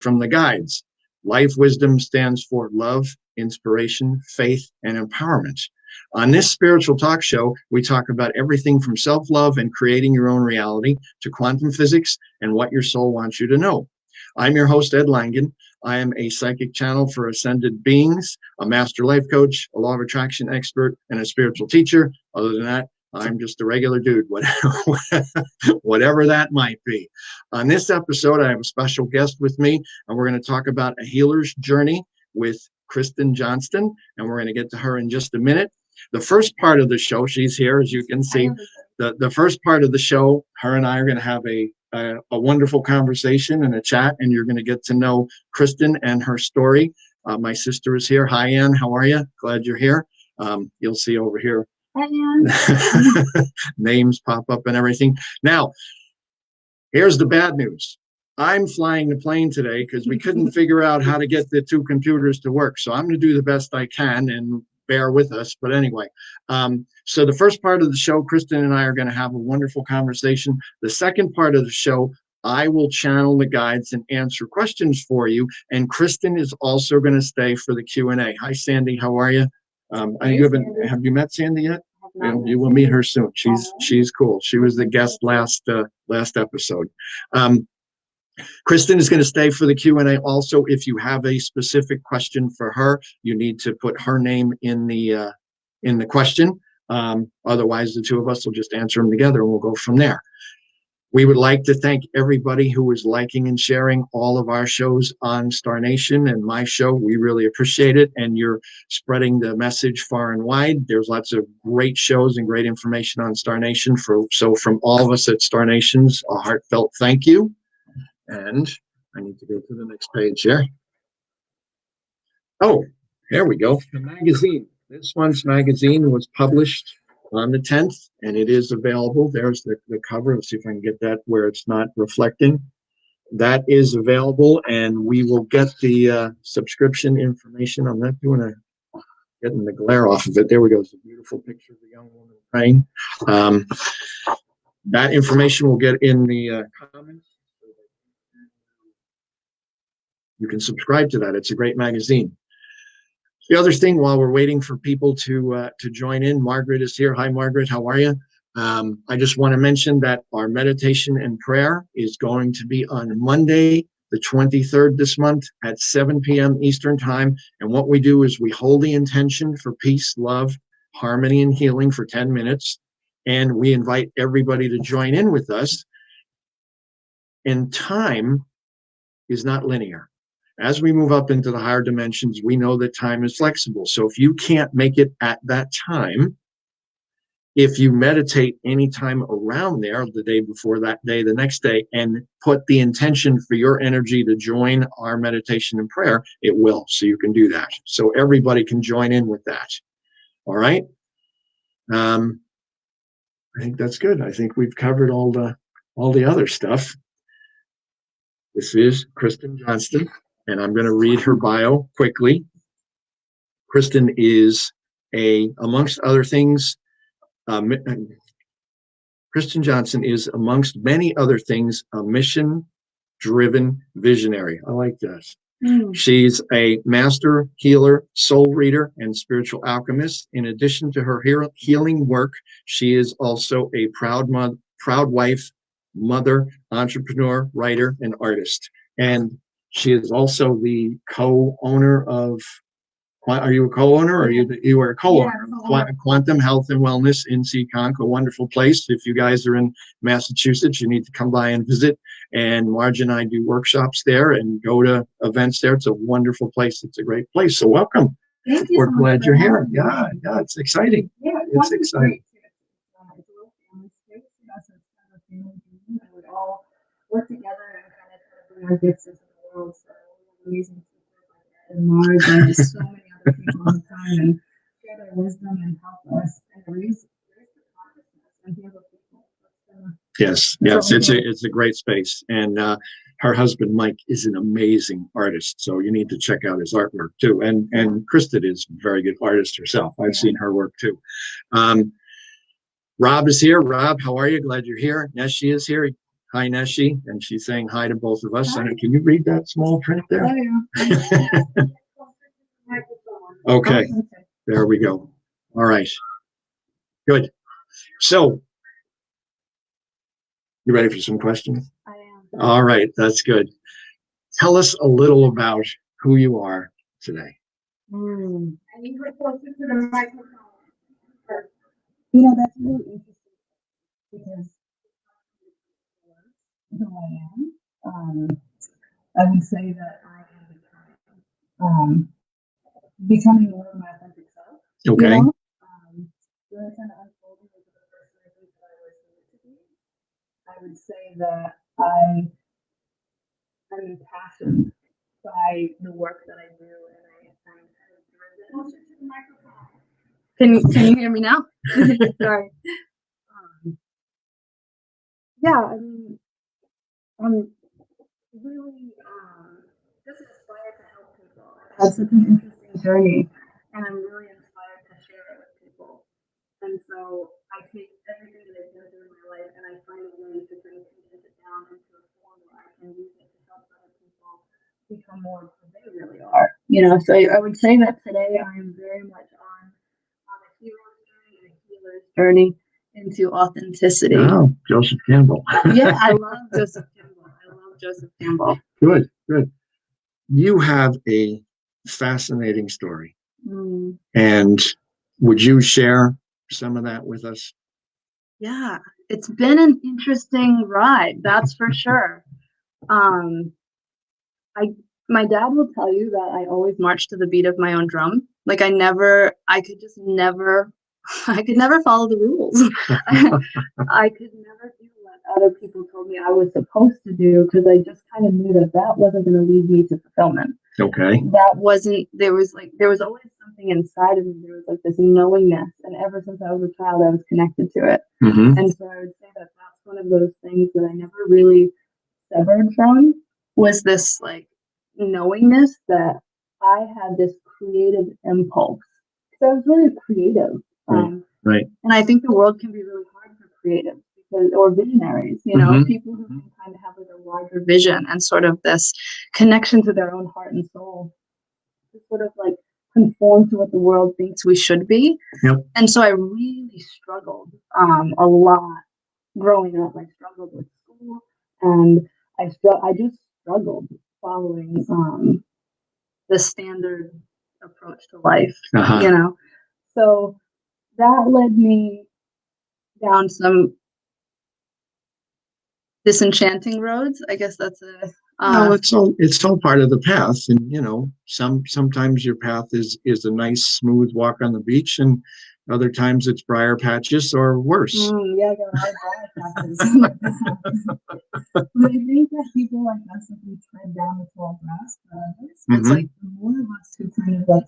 from the guides. Life wisdom stands for love, inspiration, faith, and empowerment. On this spiritual talk show, we talk about everything from self-love and creating your own reality to quantum physics and what your soul wants you to know. I'm your host, Ed Langan. I am a psychic channel for ascended beings, a master life coach, a law of attraction expert, and a spiritual teacher. Other than that, I'm just a regular dude, whatever that might be. On this episode, I have a special guest with me, and we're going to talk about a healer's journey with Kristin Johnston, and we're going to get to her in just a minute. The first part of the show, she's here, as you can see. The first part of the show, her and I are going to have a wonderful conversation and a chat, and you're going to get to know Kristin and her story. My sister is here. Hi, Ann. How are you? Glad you're here. You'll see over here. Hi, Ann. Names pop up and everything. Now, here's the bad news. I'm flying the plane today because we couldn't figure out how to get the two computers to work. So I'm going to do the best I can and bear with us. But anyway, so the first part of the show, Kristin and I are going to have a wonderful conversation. The second part of the show, I will channel the guides and answer questions for you. And Kristin is also going to stay for the Q&A. Hi, Sandy. How are you? Have you met Sandy yet? You will meet her soon. She's cool. She was the guest last episode. Kristin is going to stay for the Q&A. Also, if you have a specific question for her, you need to put her name in the question. Otherwise, the two of us will just answer them together, and we'll go from there. We would like to thank everybody who is liking and sharing all of our shows on Star Nation and my show. We really appreciate it, and you're spreading the message far and wide. There's lots of great shows and great information on Star Nation. So from all of us at Star Nations, a heartfelt thank you. And I need to go to the next page here. Oh, here we go. The magazine. This month's magazine was published on the 10th, and it is available. There's the cover. Let's see if I can get that where it's not reflecting. That is available, and we will get the subscription information. I'm not getting the glare off of it. There we go. It's a beautiful picture of the young woman praying. That information we'll get in the comments. You can subscribe to that. It's a great magazine. The other thing, while we're waiting for people to join in, Margaret is here. Hi, Margaret. How are you? I just want to mention that our meditation and prayer is going to be on Monday, the 23rd this month at 7 p.m. Eastern Time. And what we do is we hold the intention for peace, love, harmony, and healing for 10 minutes. And we invite everybody to join in with us. And time is not linear. As we move up into the higher dimensions, we know that time is flexible. So if you can't make it at that time, if you meditate any time around there, the day before that day, the next day, and put the intention for your energy to join our meditation and prayer, it will. So you can do that. So everybody can join in with that. All right. I think that's good. I think we've covered all the other stuff. This is Kristin Johnston. And I'm going to read her bio quickly. Kristin is amongst other things, Kristin Johnston is, amongst many other things, a mission-driven visionary. I like that. She's a master healer, soul reader, and spiritual alchemist. In addition to her healing work, she is also a proud wife, mother, entrepreneur, writer, and artist. And she is also the co-owner of, are you a co-owner or you are a co-owner? Yeah, Quantum Health and Wellness in Seekonk, a wonderful place. If you guys are in Massachusetts, you need to come by and visit. And Marge and I do workshops there and go to events there. It's a wonderful place. It's a great place. So welcome. Thank you. We're glad you're here. Yeah, it's exciting. Yeah, it's exciting. It's a little family space, so it's kind of a family dream. And we all work together and kind of bring our gifts into the world. So amazing teachers like Ed and Marge and just so many other people on the time and share their wisdom and help us and raise the consciousness and heal the people. Yes, it's a great space. And her husband, Mike, is an amazing artist. So you need to check out his artwork too. And Kristin is a very good artist herself. I've seen her work too. Rob is here. Rob, how are you? Glad you're here. Neshi is here. hi Neshi, and she's saying hi to both of us. Hi. And can you read that small print there? Oh, yeah. Okay, Oh, okay. there we go. All right, good. So, you ready for some questions? I am. All right, that's good. Tell us a little about who you are today. Mm. I need to closer to the microphone. You know, that's really interesting because who I am, I would say that I am becoming more of my authentic self. Okay. You know? Really kind of unfolding into the person I think that I was meant to be. I would say that I am impassioned by the work that I do, and I'm kind of driven. Closer to the microphone. Can you hear me now? Sorry. Yeah, I mean, I'm really just inspired to help people. I've had such an interesting journey, and I'm really inspired to share it with people. And so I take everything that I've been through in my life, and I find a way to kind of condense it down into a form where I can use it to help other people become more of who they really are. You know, so I would say that today I'm very much on a hero's journey and a healer's journey into authenticity. Oh, Joseph Campbell. Yeah, I love Joseph Campbell. I love Joseph Campbell. Good, good. You have a fascinating story. Mm. And would you share some of that with us? Yeah, it's been an interesting ride, that's for sure. My dad will tell you that I always march to the beat of my own drum. Like I could just never, I could never follow the rules. I could never do what other people told me I was supposed to do because I just kind of knew that that wasn't going to lead me to fulfillment. Okay. That wasn't, there was always something inside of me. There was like this knowingness. And ever since I was a child, I was connected to it. Mm-hmm. And so I would say that that's one of those things that I never really severed from, was this like knowingness that I had this creative impulse. So I was really creative. Right. And I think the world can be really hard for creatives because, or visionaries, you know, Mhm. people who can kind of have like a larger vision and sort of this connection to their own heart and soul to sort of like conform to what the world thinks we should be. Yep. And so I really struggled a lot growing up. I struggled with school, and I just struggled following the standard approach to life, Uh-huh. you know. So that led me down some disenchanting roads. I guess that's a Well, it's all part of the path, and you know, sometimes your path is a nice smooth walk on the beach, and other times it's briar patches or worse. yeah, there are briar patches. But I think that people like us, if we tread down the tall grass for others, it's Mhm. like the more of us who kind of like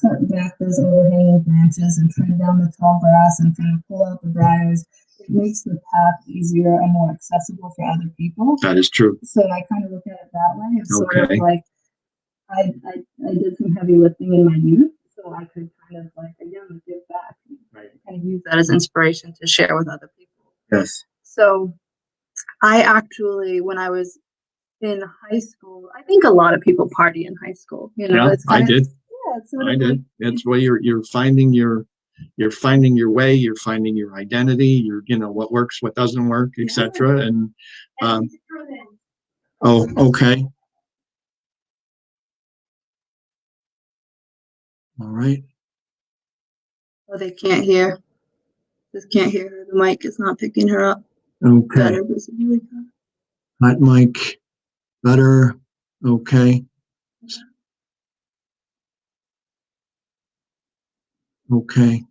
cut back those overhanging branches and tread down the tall grass and kind of pull out the briars, it makes the path easier and more accessible for other people. That is true. So I kind of look at it that way. It's sort of Okay. like I did some heavy lifting in my youth, so I could kind of like again give back, Right. kind of use that as inspiration to share with other people. Yes. So I actually, when I was in high school, I think a lot of people party in high school. You know, Yeah, it's kind I of, did. yeah, it's sort I of like, did. It's where you're finding your way, you're finding your identity, you know what works, what doesn't work, yeah. etc. And oh, okay. All right. Oh, they can't hear. Just can't hear her. The mic is not picking her up. Okay. Better, but it's really good. Hot mic. Better. Okay. Okay.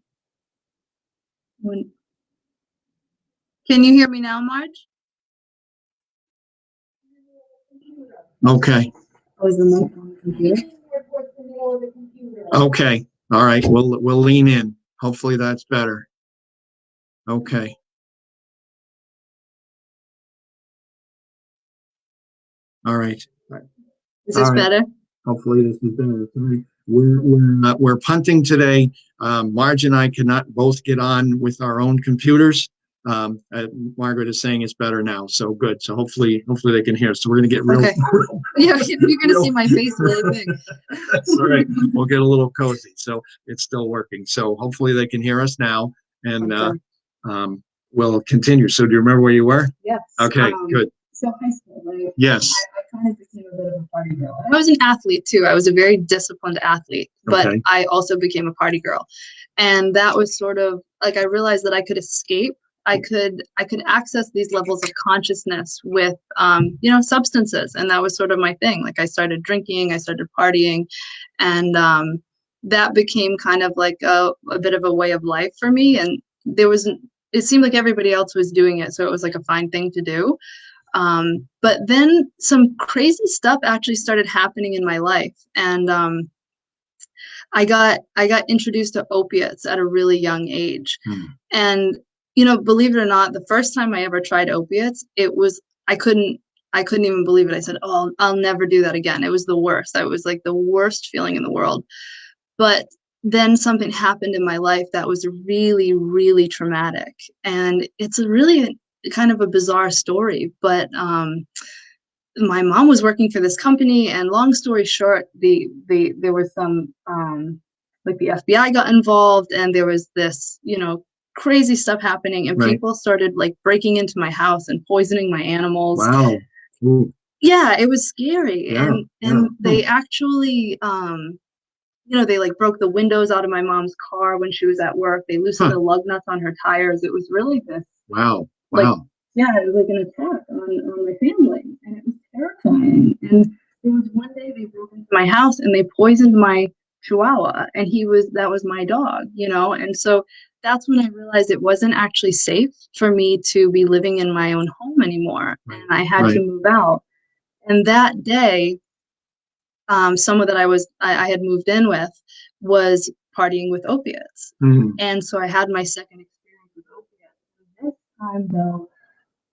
Can you hear me now, Marge? Okay. Oh, is the mic on the computer? Okay. All right. We'll lean in. Hopefully that's better. Okay. All right. Is this better? Hopefully this is better. We're punting today. Marge and I cannot both get on with our own computers. Margaret is saying it's better now. So good. So hopefully they can hear. So we're going to get real. Okay. Yeah, you're going to see my face really big. That's all right. We'll get a little cozy. So it's still working. So hopefully they can hear us now, and Okay. We'll continue. So do you remember where you were? Yes. Okay, good. So high school, right? Yes. I kind of became a bit of a party girl. I was an athlete too. I was a very disciplined athlete, but Okay. I also became a party girl. And that was sort of like, I realized that I could escape. I could access these levels of consciousness with, substances. And that was sort of my thing. Like I started drinking, I started partying, and that became kind of like a bit of a way of life for me. And it seemed like everybody else was doing it. So it was like a fine thing to do. But then some crazy stuff actually started happening in my life. And I got introduced to opiates at a really young age. And, believe it or not, the first time I ever tried opiates, I couldn't even believe it. I said, oh, I'll never do that again. It was the worst. It was like the worst feeling in the world. But then something happened in my life that was really, really traumatic. And it's a really kind of a bizarre story, but my mom was working for this company, and long story short, there was some like the FBI got involved, and there was this crazy stuff happening, and people started like breaking into my house and poisoning my animals. Wow. Ooh. Yeah, it was scary. Yeah, and they actually they like broke the windows out of my mom's car when she was at work. They loosened the lug nuts on her tires. It was really this. Wow. Like, wow. Yeah, it was like an attack on my family, and it was terrifying. And there was one day they broke into my house and they poisoned my Chihuahua, and that was my dog, and so that's when I realized it wasn't actually safe for me to be living in my own home anymore, and I had to move out. And that day, someone that I had moved in with was partying with opiates, and so I had my second experience with opiates. This time, though,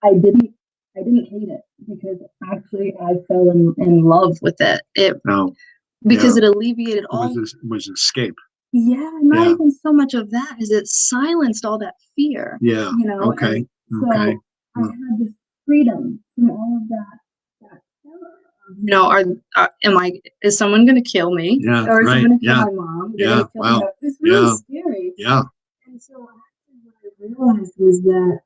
I didn't hate it, because actually I fell in love with it. Because it alleviated all. It was escape. Yeah, not even so much of that, as it silenced all that fear. Yeah. Okay. So I had this freedom from all of that terror. Is someone going to kill me? Yeah. Or is someone going to kill Yeah. my mom? Yeah. Wow. It's really scary. Yeah. And so what I realized was that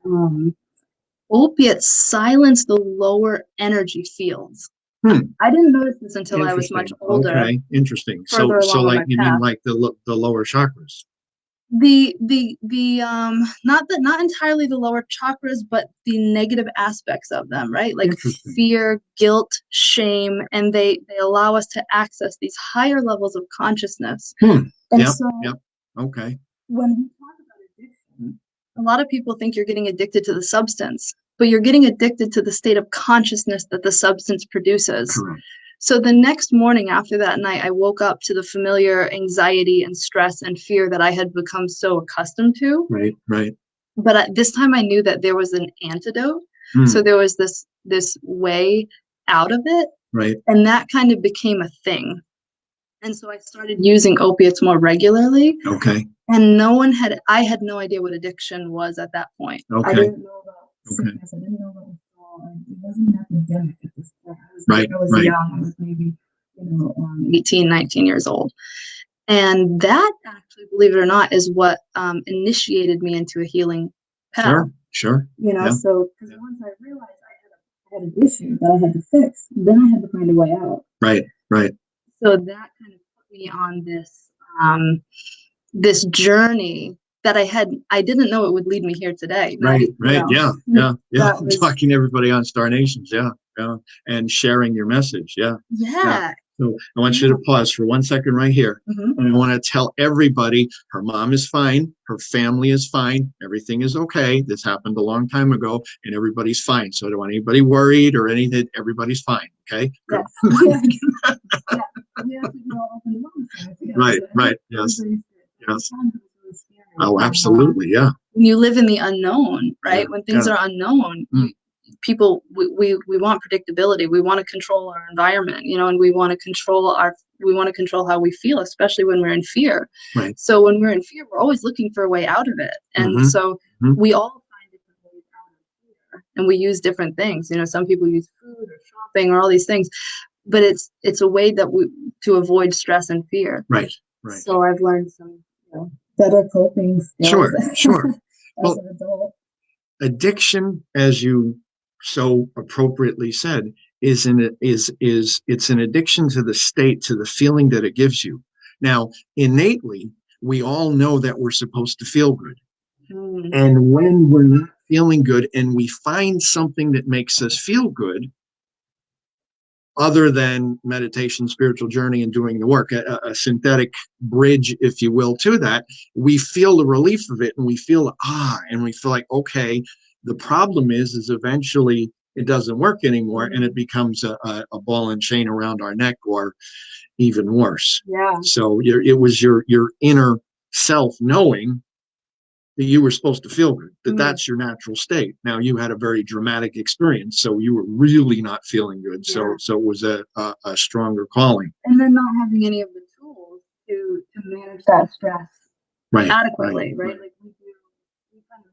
opiates silence the lower energy fields. I didn't notice this until I was much older. Okay, interesting. So like you mean like the lower chakras? Not entirely the lower chakras, but the negative aspects of them, right? Like fear, guilt, shame, and they allow us to access these higher levels of consciousness. And okay. When we talk about addiction, a lot of people think you're getting addicted to the substance, but you're getting addicted to the state of consciousness that the substance produces. Correct. So the next morning after that night, I woke up to the familiar anxiety and stress and fear that I had become so accustomed to. Right. But this time I knew that there was an antidote. So there was this way out of it. Right. And that kind of became a thing. And so I started using opiates more regularly. Okay. And I had no idea what addiction was at that point. Okay. I didn't know about sickness. I didn't know about withdrawal. It wasn't an epidemic at this point. I was young. I was maybe, 18, 19 years old. And that actually, believe it or not, is what initiated me into a healing path. Sure. So because once I realized I had an issue that I had to fix, then I had to find a way out. Right. So that kind of put me on this journey that I didn't know it would lead me here today. Right. Yeah. Talking to everybody on Star Nations. Yeah. And sharing your message. Yeah. So I want you to pause for 1 second right here. And I want to tell everybody her mom is fine. Her family is fine. Everything is okay. This happened a long time ago and everybody's fine. So I don't want anybody worried or anything. Everybody's fine. Okay. Right. Yes. Oh, absolutely. Yeah. When you live in the unknown, right? When things are unknown, people, we want predictability. We want to control our environment, and we want to control how we feel, especially when we're in fear. Right. So when we're in fear, we're always looking for a way out of it. And so we all find different and we use different things. Some people use food or shopping or all these things, but it's a way that to avoid stress and fear. Right. So I've learned some, better coping skills. Sure. As Well, an adult. addiction, as you so appropriately said, it's an addiction to the state, to the feeling that it gives you. Now, innately, we all know that we're supposed to feel good. And when we're not feeling good and we find something that makes us feel good, other than meditation, spiritual journey, and doing the work, a synthetic bridge, if you will, to that, we feel the relief of it, and we feel, and we feel like, okay, the problem is eventually it doesn't work anymore, and it becomes a ball and chain around our neck, or even worse. Yeah. So it was your inner self knowing that you were supposed to feel good, that that's your natural state. Now, you had a very dramatic experience, so you were really not feeling good. So it was a stronger calling. And then not having any of the tools to manage that stress adequately, right? Like we kind of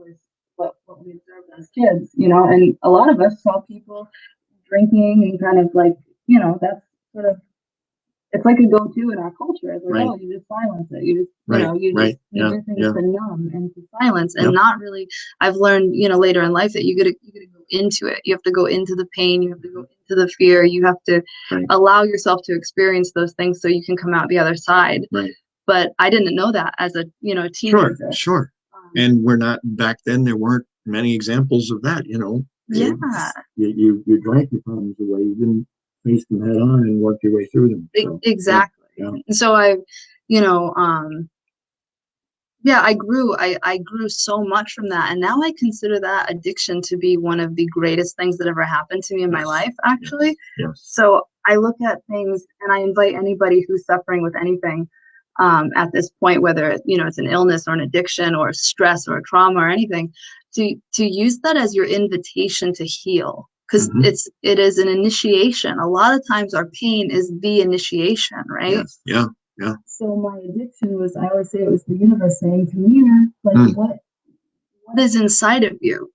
knew what we observed as kids, and a lot of us saw people drinking and kind of like, that's sort of, it's like a go-to in our culture. It's like, you just silence it. You just, you do things to numb and to silence, and not really. I've learned, later in life that you gotta go into it. You have to go into the pain. You have to go into the fear. You have to allow yourself to experience those things so you can come out the other side. Right. But I didn't know that as a, teenager. Sure. And we're not, back then there weren't many examples of that, You drank your problems away. You didn't face them head on and work your way through them. So, exactly. And so I grew so much from that. And now I consider that addiction to be one of the greatest things that ever happened to me in my life, actually. Yes. So I look at things, and I invite anybody who's suffering with anything at this point, whether it's an illness or an addiction or stress or trauma or anything, to use that as your invitation to heal. Because it is an initiation. A lot of times our pain is the initiation, right? Yeah. So my addiction was, I always say, it was the universe saying to me, like, what is inside of you?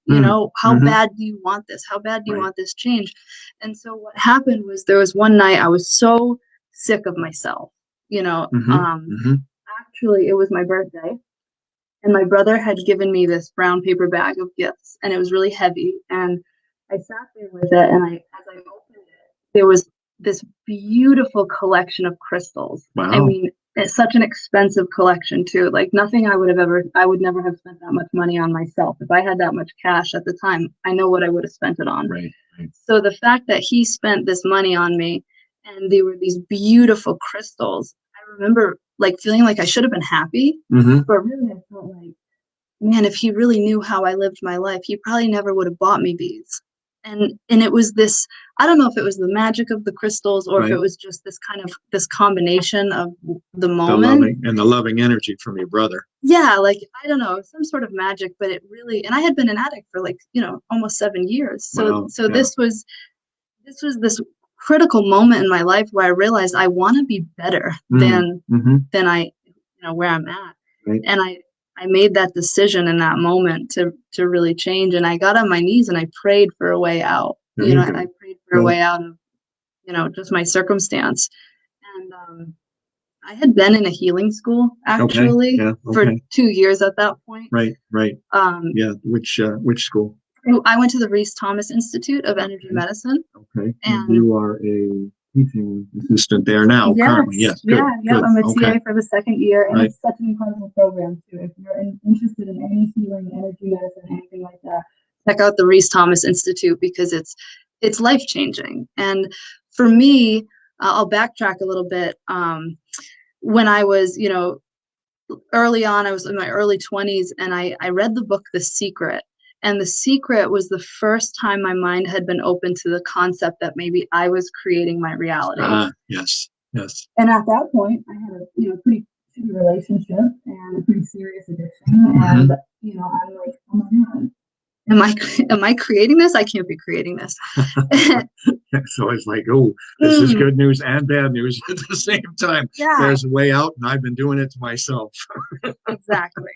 How bad do you want this? How bad do you want this change? And so what happened was, there was one night I was so sick of myself. Actually, it was my birthday, and my brother had given me this brown paper bag of gifts, and it was really heavy. And I sat there with it, and as I opened it, there was this beautiful collection of crystals. Wow. I mean, it's such an expensive collection too. Like nothing I would never have spent that much money on myself. If I had that much cash at the time, I know what I would have spent it on. Right. So the fact that he spent this money on me, and they were these beautiful crystals, I remember like feeling like I should have been happy, but really I felt like, man, if he really knew how I lived my life, he probably never would have bought me these. And it was this, I don't know if it was the magic of the crystals, or if it was just this combination of the moment. The loving energy from your brother. Yeah, like, I don't know, some sort of magic, but it really, and I had been an addict for like, almost 7 years. So this was this critical moment in my life where I realized I want to be better than I, where I'm at. Right. And I made that decision in that moment to really change. And I got on my knees and I prayed for a way out. I prayed for a way out of, just my circumstance. And I had been in a healing school actually for 2 years at that point. Right. Which school? I went to the Reese Thomas Institute of Energy Medicine. Okay. And you are a teaching assistant there now, currently. Yes. Good. I'm a TA for the second year, and it's such an incredible program too. If you're interested in any healing, energy medicine, anything like that, check out the Reese Thomas Institute, because it's life changing. And for me, I'll backtrack a little bit. When I was, early on, I was in my early 20s, and I read the book The Secret. And The Secret was the first time my mind had been open to the concept that maybe I was creating my reality. Yes. And at that point, I had a pretty shitty relationship and a pretty serious addiction. And I'm like, oh my God, am I creating this? I can't be creating this. So it's like, oh, this is good news and bad news at the same time. Yeah. There's a way out, and I've been doing it to myself. Exactly.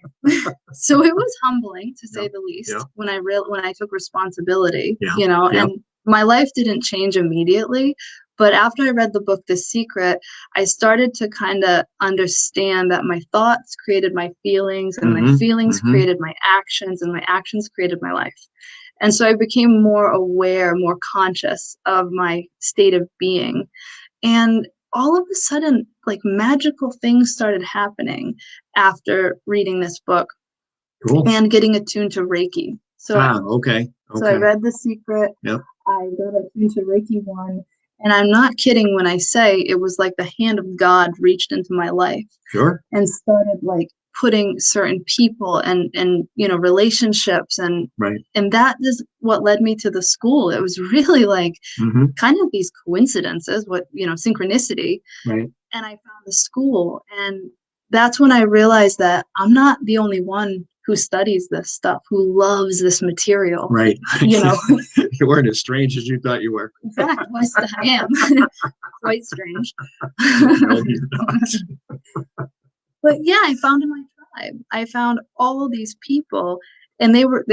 So it was humbling, to say the least, when I took responsibility, and my life didn't change immediately. But after I read the book, The Secret, I started to kind of understand that my thoughts created my feelings, and my feelings created my actions, and my actions created my life. And so I became more aware, more conscious of my state of being. And all of a sudden, like, magical things started happening after reading this book. Cool. And getting attuned to Reiki. So So I read The Secret. Yep. I got attuned to Reiki 1. And I'm not kidding when I say it was like the hand of God reached into my life. Sure. And started like putting certain people and relationships and that is what led me to the school. It was really like kind of these coincidences, synchronicity. Right. And I found the school, and that's when I realized that I'm not the only one who studies this stuff, who loves this material. Right. You weren't as strange as you thought you were. Exactly. I am. Quite strange. No, you're not. But yeah, I found in my tribe. I found all these people, and they were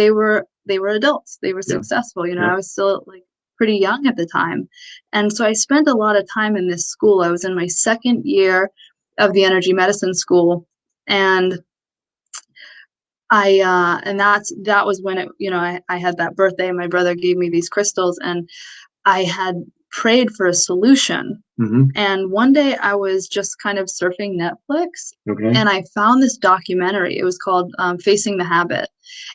adults. They were successful. I was still like pretty young at the time. And so I spent a lot of time in this school. I was in my second year of the energy medicine school, and that was when I had that birthday, and my brother gave me these crystals, and I had prayed for a solution. And one day I was just kind of surfing Netflix, and I found this documentary. It was called Facing the Habit,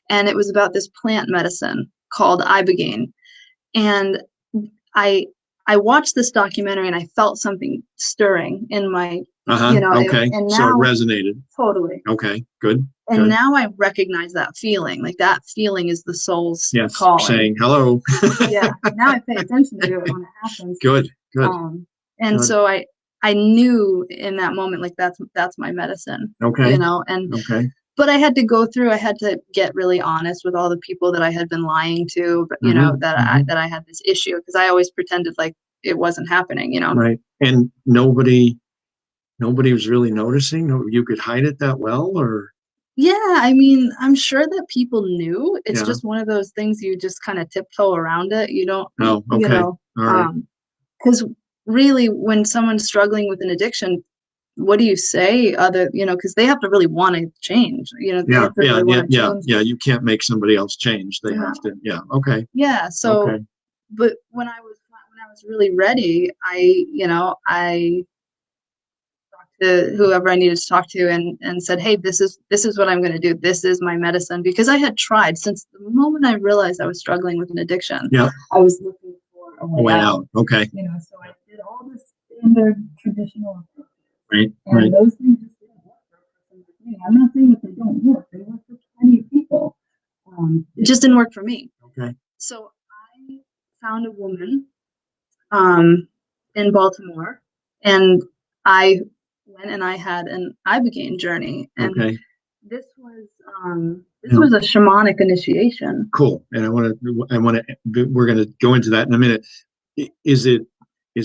and it was about this plant medicine called ibogaine. And I watched this documentary, and I felt something stirring in my and now, so it resonated. Totally. Okay, good. And now I recognize that feeling. Like, that feeling is the soul's calling. Saying hello. Now I pay attention to it when it happens. Good. So I knew in that moment, like, that's my medicine. But I had to get really honest with all the people that I had been lying to, that I had this issue, because I always pretended like it wasn't happening, Right. And nobody was really noticing? You could hide it that well, or? Yeah, I mean, I'm sure that people knew. It's just one of those things, you just kind of tiptoe around it. You don't, all right. Because really, when someone's struggling with an addiction, what do you say because they have to really want to change, You can't make somebody else change. They have to. Yeah. So, but when I was really ready, I talked to whoever I needed to talk to, and said, hey, this is what I'm going to do. This is my medicine, because I had tried since the moment I realized I was struggling with an addiction. I was looking for a way out. Okay. So I did all the standard traditional approaches. Right. And those things just didn't work for a person like me. I'm not saying that they don't work. They work for plenty of people. It just didn't work for me. Okay. So I found a woman in Baltimore, and I went and I had an ibogaine journey. And this was a shamanic initiation. Cool. And we're going to go into that in a minute. Is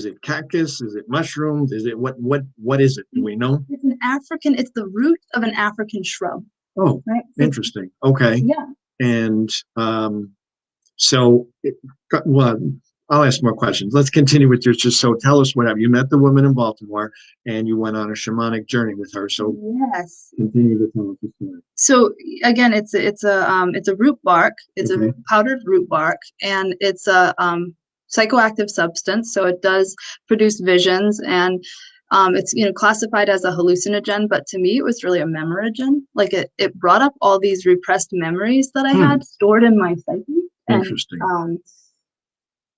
it cactus? Is it mushrooms? Is it what is it? Do we know? It's the root of an African shrub. Oh, right. Interesting. Okay. Yeah. And I'll ask more questions. Let's continue with so tell us what happened. You met the woman in Baltimore, and you went on a shamanic journey with her. So yes, continue to tell us the story. So again, it's a root bark. It's a powdered root bark, and it's a psychoactive substance. So it does produce visions, and it's classified as a hallucinogen. But to me, it was really a memorygen. Like, it brought up all these repressed memories that I had stored in my psyche. Interesting. And,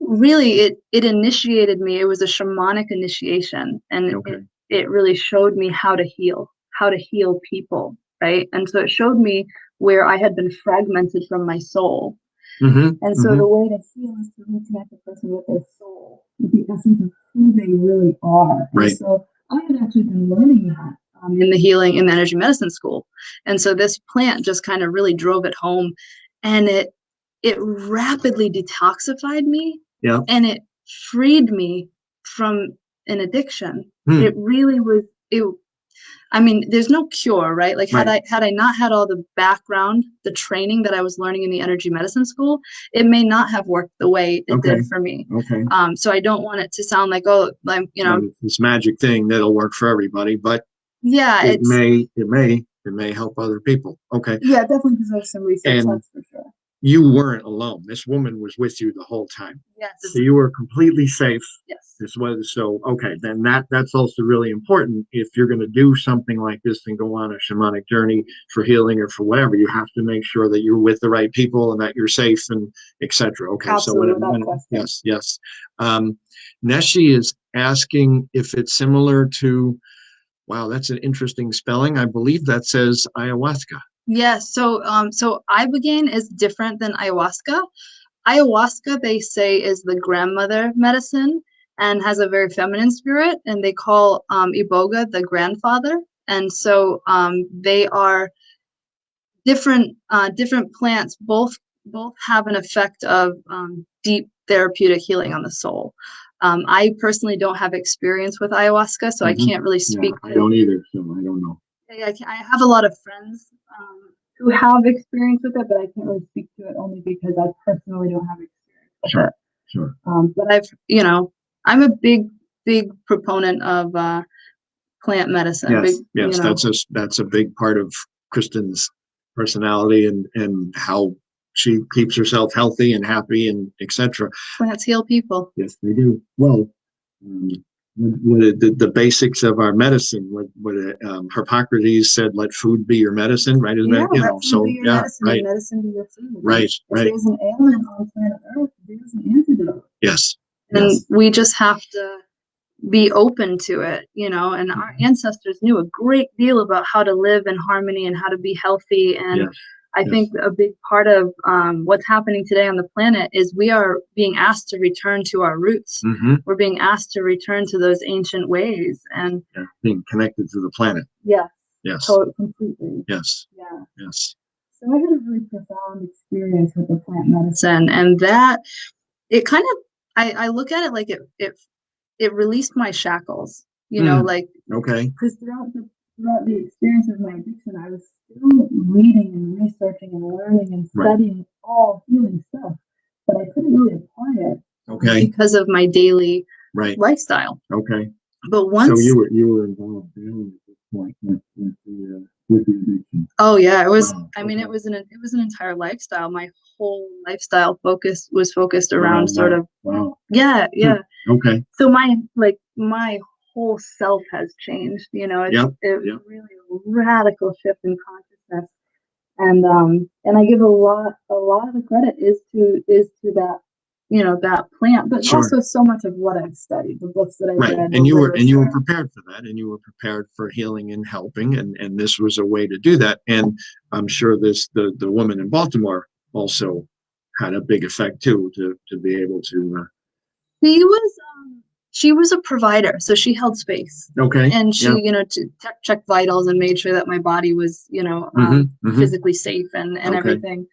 really, it initiated me. It was a shamanic initiation, and it really showed me how to heal people, right? And so it showed me where I had been fragmented from my soul. And so the way to heal is to reconnect the person with their soul, with the essence of who they really are. Right. And so I had actually been learning that in the energy medicine school. And so this plant just kind of really drove it home, and it it rapidly detoxified me. Yeah. And it freed me from an addiction. Hmm. It really was, I mean, there's no cure, right? Like had I not had all the background, the training that I was learning in the energy medicine school, it may not have worked the way it did for me. Okay. So I don't want it to sound like, oh, I'm, you know, this magic thing that'll work for everybody, but yeah, it may help other people. Okay. Yeah, definitely deserves some research. And that's for sure. You weren't alone. This woman was with you the whole time. Yes. So you were completely safe. Yes. This was so okay. Then that's also really important. If you're going to do something like this and go on a shamanic journey for healing or for whatever, you have to make sure that you're with the right people and that you're safe and etc. Okay. Absolutely, So yes. Neshi is asking if it's similar to. Wow, that's an interesting spelling. I believe that says ayahuasca. Yes. So ibogaine is different than ayahuasca. Ayahuasca, they say, is the grandmother medicine and has a very feminine spirit, and they call iboga the grandfather. And so they are different plants. Both have an effect of deep therapeutic healing on the soul. I personally don't have experience with ayahuasca, so I can't really speak. I don't either, so I don't know. I have a lot of friends who have experience with it, but I can't really speak to it only because I personally don't have experience with it. Sure. But I'm a big proponent of plant medicine. Yes, that's a big part of Kristin's personality and how she keeps herself healthy and happy and etc. Plants heal people. Yes, they do. Well, the basics of our medicine. What Hippocrates said, "Let food be your medicine." Right? Isn't that medicine, right? Medicine be your food. Right. If there's an ailment on planet Earth, there's an antidote. Yes. And we just have to be open to it, and our ancestors knew a great deal about how to live in harmony and how to be healthy. And I think a big part of what's happening today on the planet is we are being asked to return to our roots. Mm-hmm. We're being asked to return to those ancient ways and being connected to the planet. Yes. Totally, completely. Yes. Yeah. Yes. So I had a really profound experience with the plant medicine, and that it kind of I look at it like it released my shackles, like because throughout the experience of my addiction, I was still reading and researching and learning and studying all healing stuff, but I couldn't really apply it because of my daily lifestyle. But once, so you were involved at this point with the addiction. Oh yeah, it was. I mean, it was an entire lifestyle. My whole lifestyle was focused around sort of. Okay. So my whole self has changed. It's really a radical shift in consciousness, and I give a lot of the credit is to that that plant, but also so much of what I've studied, the books that I've read. And you were prepared for that, and you were prepared for healing and helping, and this was a way to do that. And I'm sure the woman in Baltimore also had a big effect too, to be able to. She was a provider, so she held space. And she, to check vitals and made sure that my body was, physically safe and everything.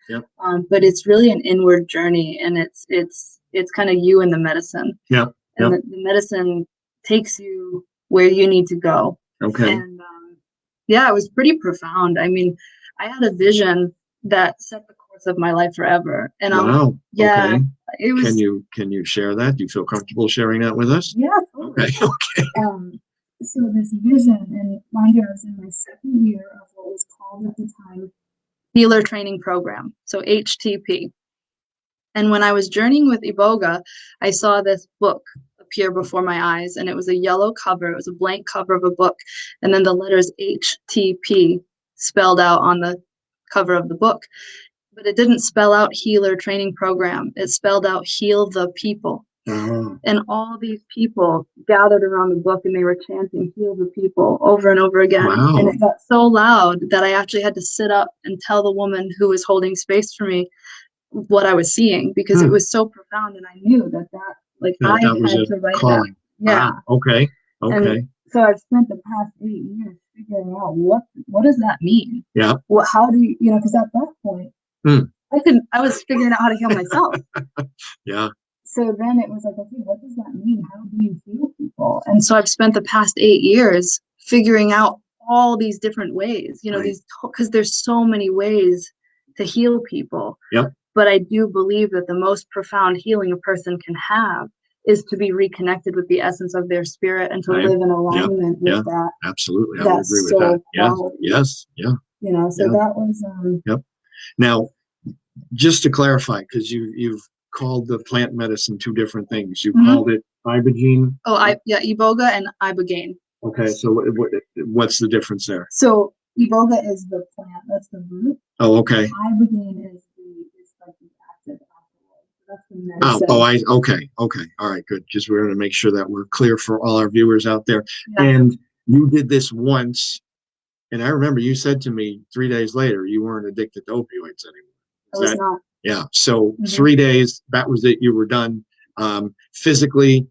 But it's really an inward journey, and it's kind of you and the medicine. And the medicine takes you where you need to go. And it was pretty profound. I mean, I had a vision that set the course of my life forever. And it was. Can you share that? Do you feel comfortable sharing that with us? Yeah, totally. So this vision, and mind you, I was in my second year of what was called at the time Healer Training Program, so HTP. And when I was journeying with Iboga, I saw this book appear before my eyes, and it was a yellow cover. It was a blank cover of a book, and then the letters HTP spelled out on the cover of the book. But it didn't spell out Healer Training Program. It spelled out Heal the People. And all these people gathered around the book, and they were chanting Heal the People over and over again. And it got so loud that I actually had to sit up and tell the woman who was holding space for me what I was seeing, because it was so profound, and I knew that I had to write calling. That. Okay. And so I've spent the past 8 years figuring out what does that mean? Yeah. How do you, because at that point, I I was figuring out how to heal myself. Yeah. So then it was like, okay, what does that mean? How do you heal people? And so I've spent the past 8 years figuring out all these different ways, you know, Right. because there's so many ways to heal people. Yep. But I do believe that the most profound healing a person can have is to be reconnected with the essence of their spirit and to Right. live in alignment Yeah. with that. Absolutely. I would That's agree with so that. Yeah. quality. Yes. Yeah. You know, so Yeah. that was Yep. Now, just to clarify, because you've called the plant medicine 2 different things. You called it ibogaine. Iboga and ibogaine. Okay, so what's the difference there? so iboga is the plant, that's the root. Oh, okay. Ibogaine is like the active alkaloid. So that's the medicine. Okay. All right, good. Just we're going to make sure that we're clear for all our viewers out there. Yeah. And you did this once, and I remember you said to me 3 days later you weren't addicted to opioids anymore. I was not. Yeah. So Mhm. 3 days, that was it. You were done. Physically,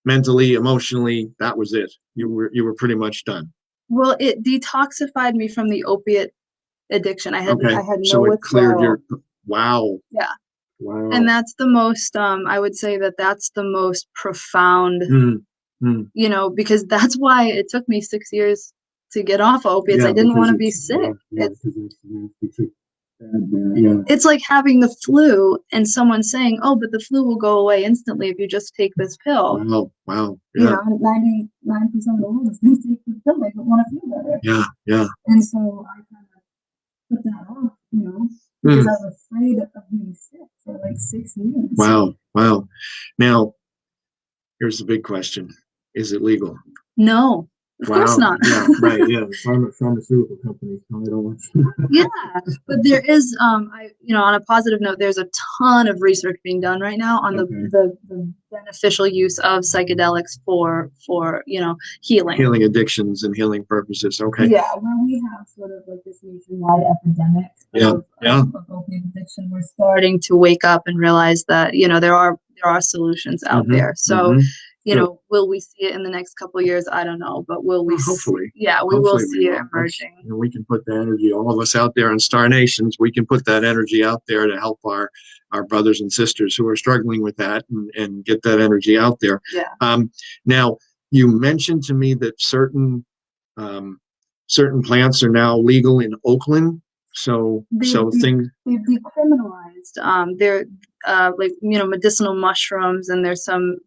mentally, emotionally, that was it. You were pretty much done. Well, it detoxified me from the opiate addiction. I had So no it cleared withdrawal. wow. Yeah. Wow. And that's the most, I would say that's the most profound, you know, because that's why it took me 6 years to get off opiates. I didn't want to be sick. It's like having the flu and someone saying, oh, but the flu will go away instantly if you just take this pill. Wow. You know, 99% of the world is going to take the pill. They don't want to feel better. Yeah. And so I kind of put that off, you know, because I was afraid of being sick for like 6 years. Wow. Now, here's the big question. Is it legal? No, of course not. Yeah, right. Yeah. Pharmaceutical companies probably don't want to. Yeah, but there is, on a positive note, there's a ton of research being done right now on the beneficial use of psychedelics for healing Addictions and healing purposes. Okay. Yeah, when we have sort of like this nationwide epidemic of opiate addiction, we're starting to wake up and realize that, you know, there are solutions out there. So, you know, will we see it in the next couple of years? I don't know, but will we? Hopefully. We will see it emerging. We can put the energy, all of us out there in Star Nations, we can put that energy out there to help our brothers and sisters who are struggling with that and get that energy out there. Yeah. Now, you mentioned to me that certain plants are now legal in Oakland. So they've decriminalized. They're like, you know, medicinal mushrooms, and there's some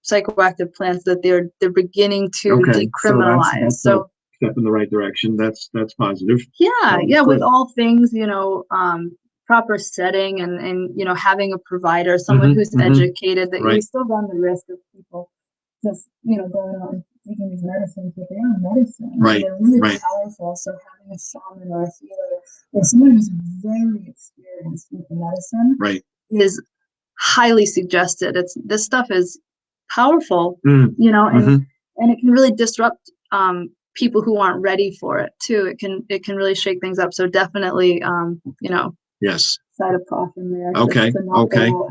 psychoactive plants that they're beginning to decriminalize. So step in the right direction. That's positive. Yeah, with all things, you know, proper setting and you know, having a provider, someone who's educated, that we still run the risk of people just, you know, going out and taking these medicines, but they are medicine. Right. They're really powerful. So having a shaman or a healer or someone who's very experienced with the medicine is highly suggested. This stuff is powerful, you know, and it can really disrupt people who aren't ready for it too. It can really shake things up. So definitely, you know. Yes. Side of caution there. Okay.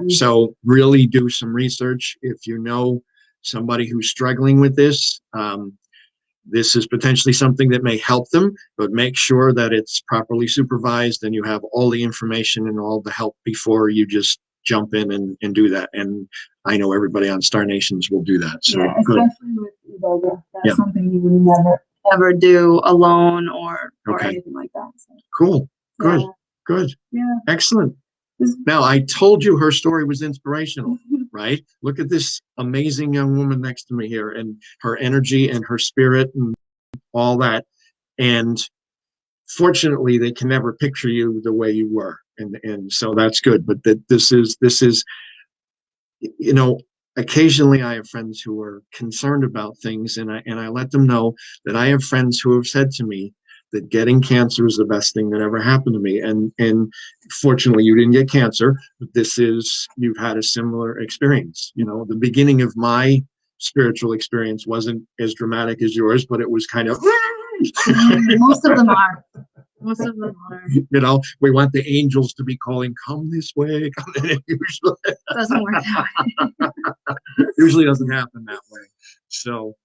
So really do some research. If you know somebody who's struggling with this, this is potentially something that may help them, but make sure that it's properly supervised and you have all the information and all the help before you just jump in and do that. And I know everybody on Star Nations will do that. So especially with Iboga. That's something you would never ever do alone or anything like that. So. Cool. Good. Yeah. Excellent. Now, I told you her story was inspirational, right? Look at this amazing young woman next to me here and her energy and her spirit and all that. And fortunately, they can never picture you the way you were. And so that's good. But this is, you know, occasionally I have friends who are concerned about things, and I let them know that I have friends who have said to me that getting cancer is the best thing that ever happened to me. And fortunately, you didn't get cancer, but you've had a similar experience. You know, the beginning of my spiritual experience wasn't as dramatic as yours, but it was kind of. Most of them are. You know, we want the angels to be calling, come this way. Usually doesn't work that way. Usually doesn't happen that way. So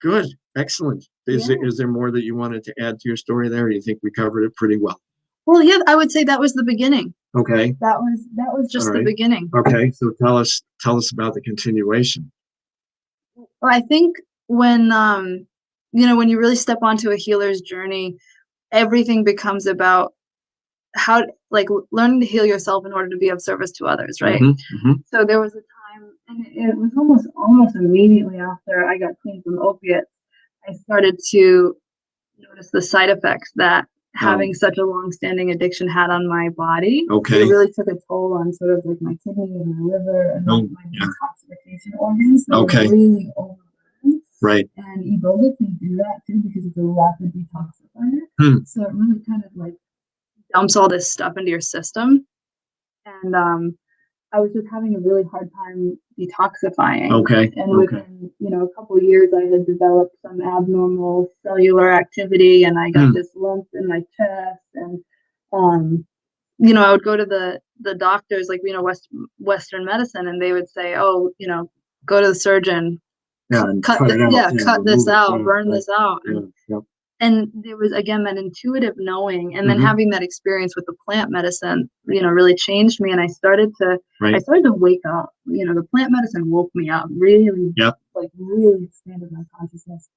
good. Excellent. Is there more that you wanted to add to your story there? Or do you think we covered it pretty well? Well, yeah, I would say that was the beginning. Okay. That was just All the right. beginning. Okay. So tell us about the continuation. Well, I think when when you really step onto a healer's journey, everything becomes about how, like, learning to heal yourself in order to be of service to others, right? So there was a time, and it was almost immediately after I got clean from opiates, I started to notice the side effects that having such a long-standing addiction had on my body. Okay. It really took a toll on sort of like my kidney and my liver and like my Yeah. detoxification organs. That Okay. were really overburdened. Right. And Ebola can do that too because it's a rapid detoxifier. So it really kind of like dumps all this stuff into your system. And I was just having a really hard time detoxifying. Okay. And within, a couple of years, I had developed some abnormal cellular activity, and I got this lump in my chest. And, I would go to the doctors, like, Western medicine, and they would say, oh, go to the surgeon, cut this out, burn this out. And there was, again, that intuitive knowing, and then having that experience with the plant medicine, really changed me. And I started to wake up. The plant medicine woke me up, really, really expanded my consciousness.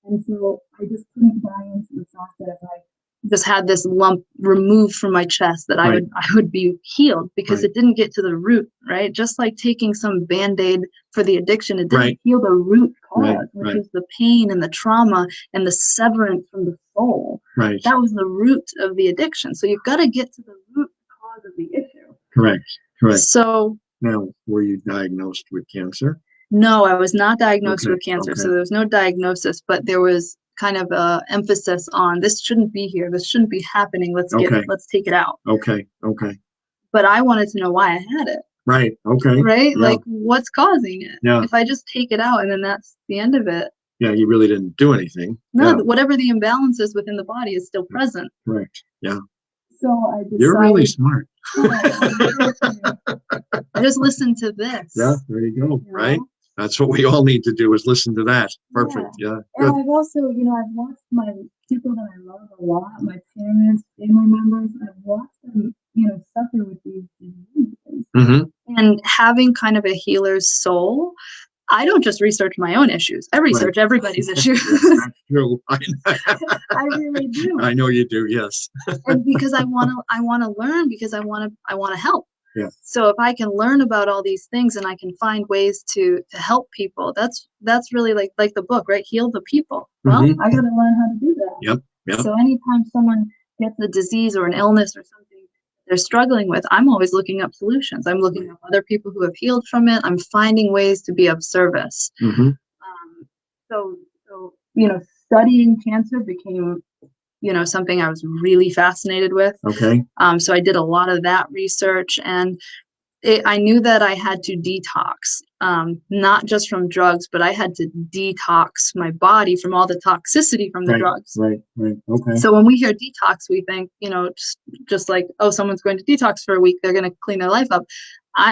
And so I just couldn't buy into the fact that if I just had this lump removed from my chest, that I would be healed, because it didn't get to the root, right? Just like taking some Band-Aid for the addiction, it didn't heal the root cause, which is the pain and the trauma and the severance from the soul. That was the root of the addiction. So you've got to get to the root cause of the issue. Correct. So now, were you diagnosed with cancer? No, I was not diagnosed with cancer. So there was no diagnosis, but there was kind of a emphasis on, this shouldn't be here. This shouldn't be happening. Let's take it out. Okay. But I wanted to know why I had it. Right. Okay. Right? Yeah. Like, what's causing it? Yeah. If I just take it out and then that's the end of it. Yeah, you really didn't do anything. No, whatever the imbalance is within the body is still present. Correct. Yeah. So I decided. You're really smart. I just listened to this. Yeah, there you go. Right? That's what we all need to do, is listen to that. Perfect. Yeah. And I've also, I've watched my people that I love a lot, my parents, family members, I've watched them, suffer with these diseases. And having kind of a healer's soul, I don't just research my own issues. I research everybody's issues. That's true. I really do. I know you do. Yes. And because I want to learn, because I want to help. Yeah. So if I can learn about all these things and I can find ways to help people, that's really like the book, right? Heal the people. Well, I got to learn how to do that. Yep. So anytime someone gets a disease or an illness or something they're struggling with, I'm always looking up solutions. I'm looking up other people who have healed from it. I'm finding ways to be of service. So studying cancer became something I was really fascinated with. Okay. So I did a lot of that research, and I knew that I had to detox, not just from drugs, but I had to detox my body from all the toxicity from the drugs. Right. Okay. So when we hear detox, we think, just like, oh, someone's going to detox for a week, they're going to clean their life up.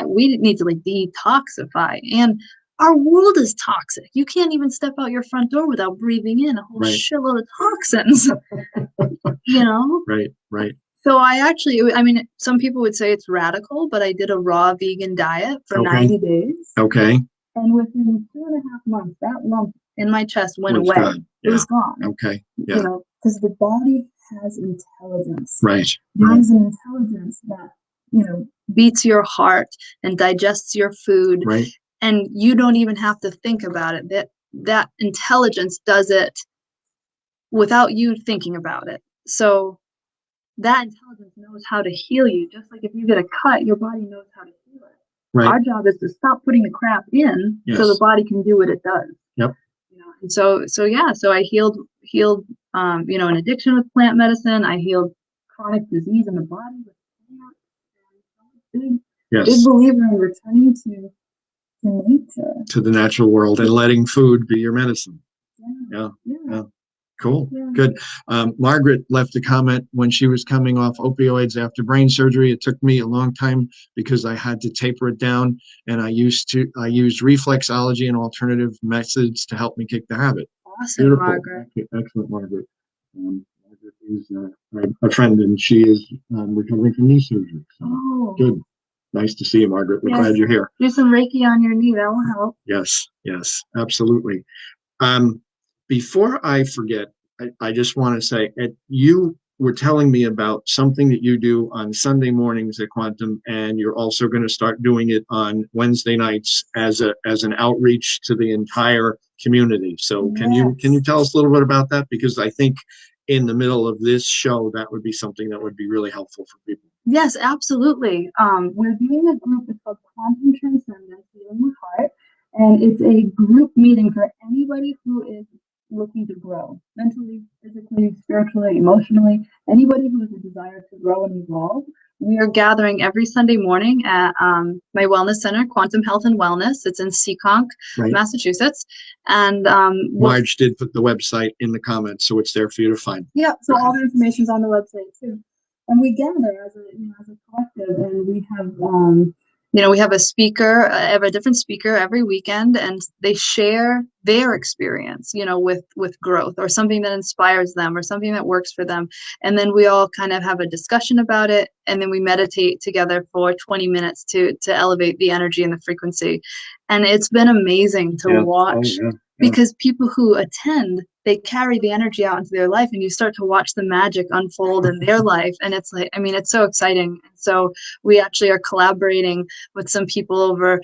We need to detoxify. And our world is toxic. You can't even step out your front door without breathing in a whole shitload of toxins. Right. So some people would say it's radical, but I did a raw vegan diet for 90 days. Okay. And within 2.5 months, that lump in my chest went away. Gone. It was gone. Okay. Yeah. Because the body has intelligence. Right. There is an intelligence that, beats your heart and digests your food. Right. And you don't even have to think about it. That intelligence does it without you thinking about it. So that intelligence knows how to heal you. Just like if you get a cut, your body knows how to heal it. Right. Our job is to stop putting the crap in so the body can do what it does. Yep. And so I healed an addiction with plant medicine. I healed chronic disease in the body with plants. Big believer in returning to nature, to the natural world, and letting food be your medicine. Yeah. Cool. Yeah. Good. Margaret left a comment when she was coming off opioids after brain surgery. It took me a long time because I had to taper it down, and I used reflexology and alternative methods to help me kick the habit. Awesome. Beautiful. Margaret. Excellent, Margaret. Margaret is a friend, and she is recovering from knee surgery. So Oh, good. Nice to see you, Margaret. We're yes. glad you're here. Do some Reiki on your knee. That will help. Yes, yes, absolutely. Before I forget, I just want to say, you were telling me about something that you do on Sunday mornings at Quantum, and you're also going to start doing it on Wednesday nights as an outreach to the entire community. So can you tell us a little bit about that? Because I think in the middle of this show, that would be something that would be really helpful for people. Yes, absolutely. We're doing a group. It's called Quantum Transcendence Healing with Heart, and it's a group meeting for anybody who is looking to grow mentally, physically, spiritually, emotionally. Anybody who has a desire to grow and evolve. We are gathering every Sunday morning at my wellness center, Quantum Health and Wellness. It's in Seekonk, Right. Massachusetts. And Marge did put the website in the comments, so it's there for you to find. Yeah, so all the information's on the website too. And we gather as a collective, and we have we have a speaker, have a different speaker every weekend, and they share their experience, with growth or something that inspires them or something that works for them. And then we all kind of have a discussion about it, and then we meditate together for 20 minutes to elevate the energy and the frequency. And it's been amazing to watch. Oh, yeah. Because people who attend, they carry the energy out into their life, and you start to watch the magic unfold in their life. And it's like, it's so exciting. So we actually are collaborating with some people over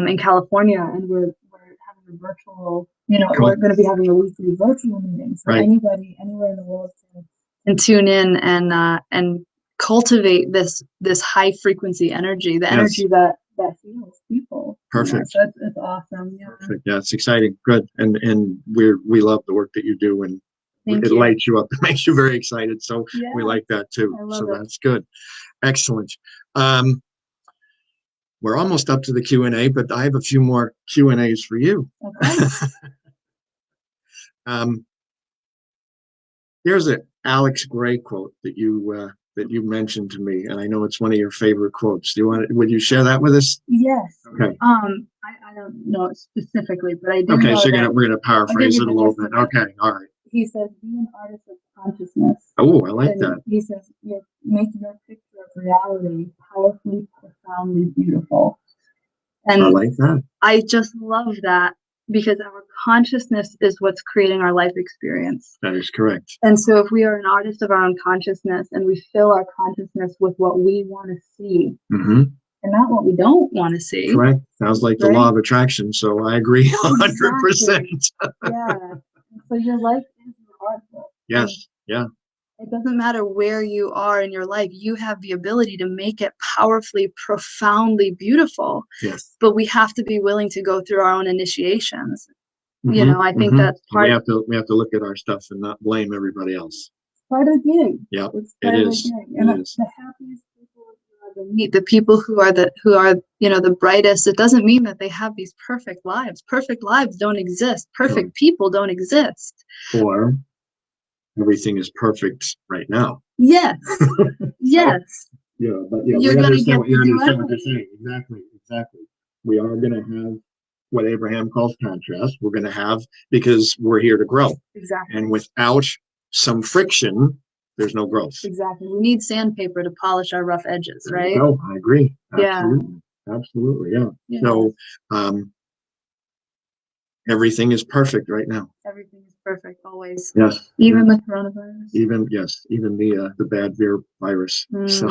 in California, and we're having a virtual, we're going to be having a weekly virtual meeting. So anybody, anywhere in the world can tune in and cultivate this high frequency energy, the energy that heals people. Perfect. So it's awesome. Yeah. Perfect. Yeah, it's exciting. Good. And we love the work that you do, and it lights you up. It makes you very excited. So we like that too. So that's good. Excellent. We're almost up to the Q&A, but I have a few more Q&As for you. Okay. Here's an Alex Gray quote that you mentioned to me, and I know it's one of your favorite quotes. Would you share that with us? Yes. Okay. I don't know it specifically, but I do. Okay, know so we're gonna paraphrase it a little bit. Okay, all right. He says, "Be an artist of consciousness." Oh, I like that. He says, "Make your picture of reality powerfully, profoundly beautiful." And I like that. I just love that, because our consciousness is what's creating our life experience. That is correct. And so if we are an artist of our own consciousness, and we fill our consciousness with what we want to see, and not what we don't want to see. Correct. Sounds like the law of attraction. So I agree 100%. Yeah. So your life is your art book. Yes. Yeah. It doesn't matter where you are in your life. You have the ability to make it powerfully, profoundly beautiful. Yes. But we have to be willing to go through our own initiations. I think that's part. We have to look at our stuff and not blame everybody else. Part of being. Yeah. It is. And the happiest people you ever meet, the people who are the brightest. It doesn't mean that they have these perfect lives. Perfect lives don't exist. Perfect people don't exist. Or everything is perfect right now. Yes. Yes. Yeah, but we understand what you're saying. Exactly. We are going to have what Abraham calls contrast. We're going to have, because we're here to grow. Exactly. And without some friction, there's no growth. Exactly. We need sandpaper to polish our rough edges, right? No, I agree. Absolutely. Yeah. Absolutely. Yeah. So, everything is perfect right now. Everything is perfect always. Yes. Even the coronavirus. Even the bad virus. So,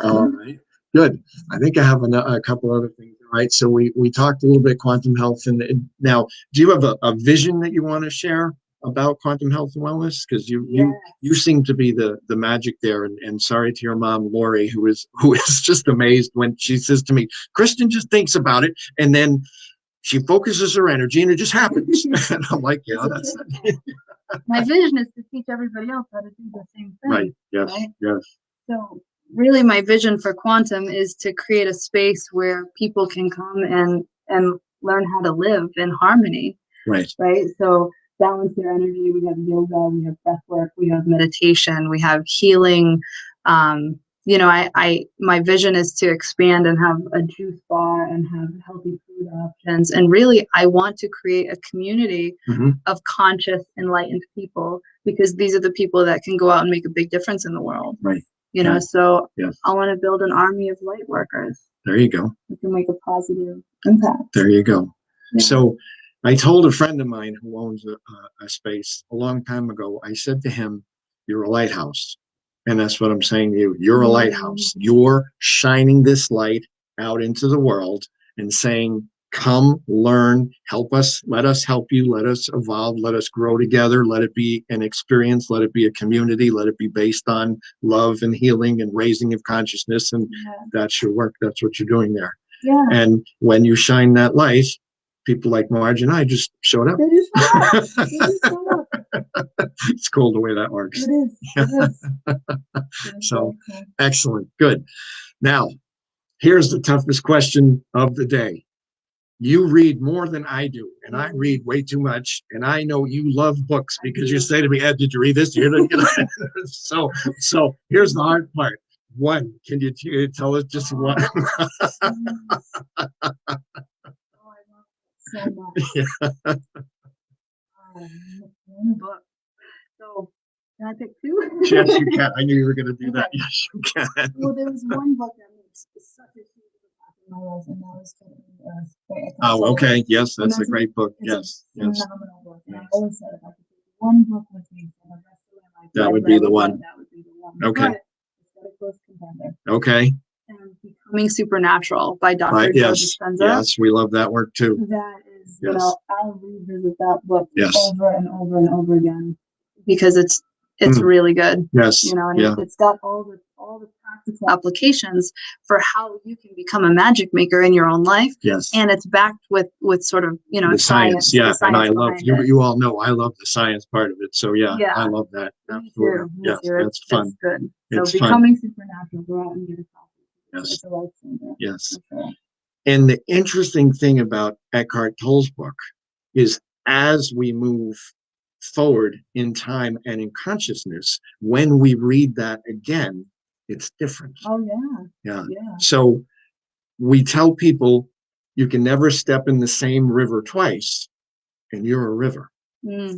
all right, good. I think I have a couple other things. All right. So we talked a little bit quantum health, and now, do you have a vision that you want to share about quantum health and wellness? Because you seem to be the magic there. And sorry to your mom, Lori, who is just amazed when she says to me, "Kristin just thinks about it, and then she focuses her energy, and it just happens." And I'm like, yeah, that's it. My vision is to teach everybody else how to do the same thing. Right. Yes. Right? Yes. So really, my vision for quantum is to create a space where people can come and learn how to live in harmony. Right. Right. So balance their energy. We have yoga, we have breath work, we have meditation, we have healing. My vision is to expand and have a juice bar and have healthy food options. And really, I want to create a community of conscious, enlightened people because these are the people that can go out and make a big difference in the world. Right. You know, Right. so Yes. I want to build an army of light workers There you go. who can make a positive impact. There you go. Yeah. So I told a friend of mine who owns a space a long time ago, I said to him, you're a lighthouse. And that's what I'm saying to you. You're a lighthouse. You're shining this light out into the world and saying, come, learn, help us, let us help you, let us evolve, let us grow together, let it be an experience, let it be a community, let it be based on love and healing and raising of consciousness. And that's your work. That's what you're doing there. Yeah. And when you shine that light, people like Marge and I just showed up. They just show up. It's cool the way that works. It is. It is. So excellent. Good. Now, here's the toughest question of the day. You read more than I do, and I read way too much. And I know you love books because you say to me, Ed, did you read this? So here's the hard part. One, can you tell us just one? So much. One book. So can I pick two? Yes, you can. I knew you were going to do that. Yes, you can. Well, there was one book that makes such a huge impact in my life, and that was Oh, okay. Yes, that's a great book. Yes, yes. Phenomenal book. And I always said if I could take one book with me for the rest of my life, that would be the one. That would be the one. Okay. But it's got a close contender. Okay. Becoming Supernatural by Dr. Joe Dispenza. Yes, we love that work too. That is, you know, I'll revisit that book Yes. over and over and over again because it's really good. Yes. You know, and it's got all the practical applications for how you can become a magic maker in your own life. Yes. And it's backed with sort of, you know, the science. Yeah. And I love you all know I love the science part of it. So yeah. I love that. Absolutely. Me too. That's fun. It's good. It's so becoming supernatural, go out and get a copy. Yes. It's a life changer. Yes. Okay. And the interesting thing about Eckhart Tolle's book is as we move forward in time and in consciousness, when we read that again, it's different. Oh, yeah. Yeah. So we tell people you can never step in the same river twice, and you're a river.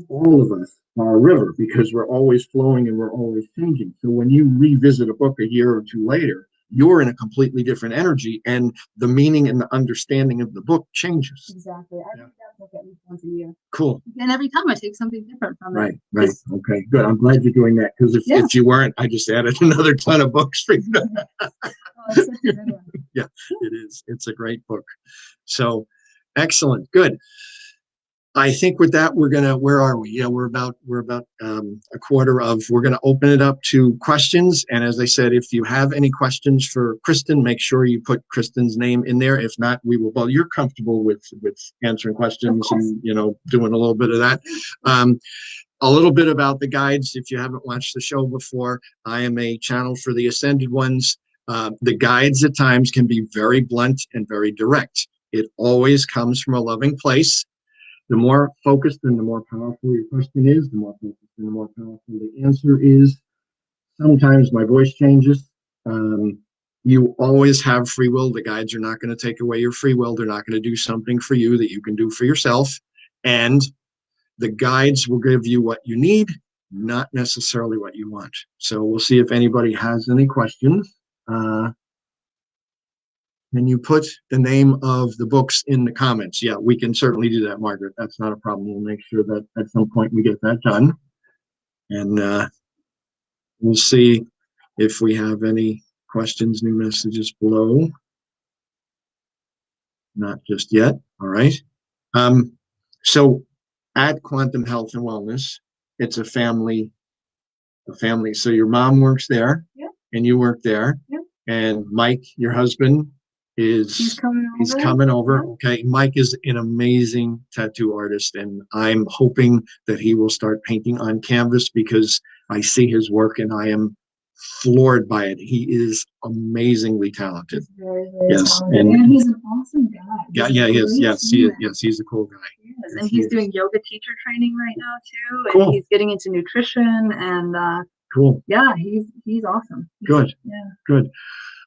All of us are a river because we're always flowing and we're always changing. So when you revisit a book a year or two later, you're in a completely different energy, and the meaning and the understanding of the book changes. Exactly. I read that book at least once a year. Cool. And every time I take something different from it. Right. Okay, good. I'm glad you're doing that because if you weren't, I just added another ton of books for you. It's such a good one. Yeah, it is. It's a great book. So excellent. Good. I think with that, where are we? Yeah, we're about a quarter of, we're going to open it up to questions. And as I said, if you have any questions for Kristin, make sure you put Kristin's name in there. If not, we will, well, you're comfortable with answering questions and, you know, doing a little bit of that. A little bit about the guides. If you haven't watched the show before, I am a channel for the Ascended Ones. The guides at times can be very blunt and very direct. It always comes from a loving place. The more focused and the more powerful your question is, the more focused and the more powerful the answer is. Sometimes my voice changes. You always have free will. The guides are not going to take away your free will. They're not going to do something for you that you can do for yourself. And the guides will give you what you need, not necessarily what you want. So we'll see if anybody has any questions. Can you put the name of the books in the comments? Yeah, we can certainly do that, Margaret. That's not a problem. We'll make sure that at some point we get that done. And we'll see if we have any questions, new messages below. Not just yet. All right. So at Quantum Health and Wellness, it's a family. So your mom works there, and you work there, and Mike, your husband, he's coming over. Okay. Mike is an amazing tattoo artist, and I'm hoping that he will start painting on canvas because I see his work and I am floored by it. He is amazingly talented. He's very, very talented. And he's an awesome guy. He is. Yes, he's a cool guy. Yes, and he's doing yoga teacher training right now too. Cool. And he's getting into nutrition and cool. Yeah, he's awesome. Good. Yeah. Good.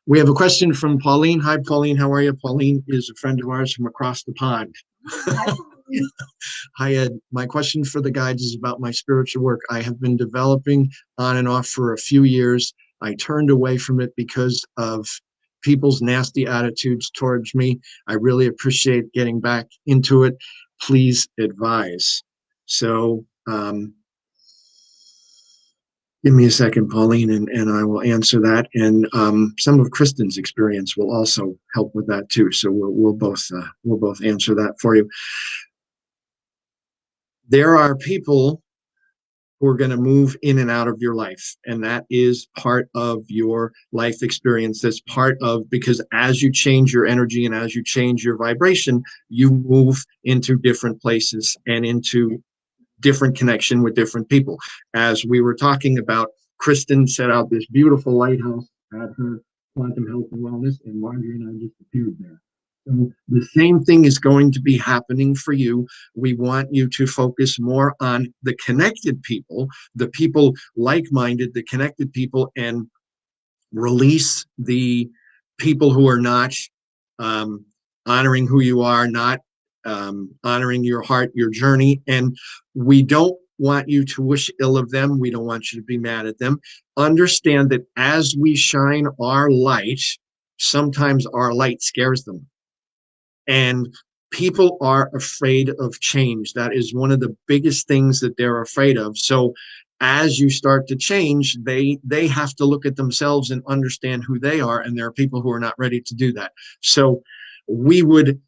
We have a question from Pauline. Hi, Pauline. How are you? Pauline is a friend of ours from across the pond. Hi, Pauline. Hi, Ed. My question for the guides is about my spiritual work. I have been developing on and off for a few years. I turned away from it because of people's nasty attitudes towards me. I really appreciate getting back into it. Please advise. So, give me a second, Pauline, and I will answer that. And some of Kristin's experience will also help with that too. So we'll both answer that for you. There are people who are going to move in and out of your life, and that is part of your life experience. That's part of, because as you change your energy and as you change your vibration, you move into different places and into different connection with different people. As we were talking about, Kristin set out this beautiful lighthouse at her quantum health and wellness, and Marjorie and I just appeared there. So the same thing is going to be happening for you. We want you to focus more on the connected people, the people like-minded, the connected people, and release the people who are not honoring who you are, not honoring your heart, your journey. And we don't want you to wish ill of them. We don't want you to be mad at them. Understand that as we shine our light, sometimes our light scares them. And people are afraid of change. That is one of the biggest things that they're afraid of. So as you start to change, they have to look at themselves and understand who they are. And there are people who are not ready to do that. So we would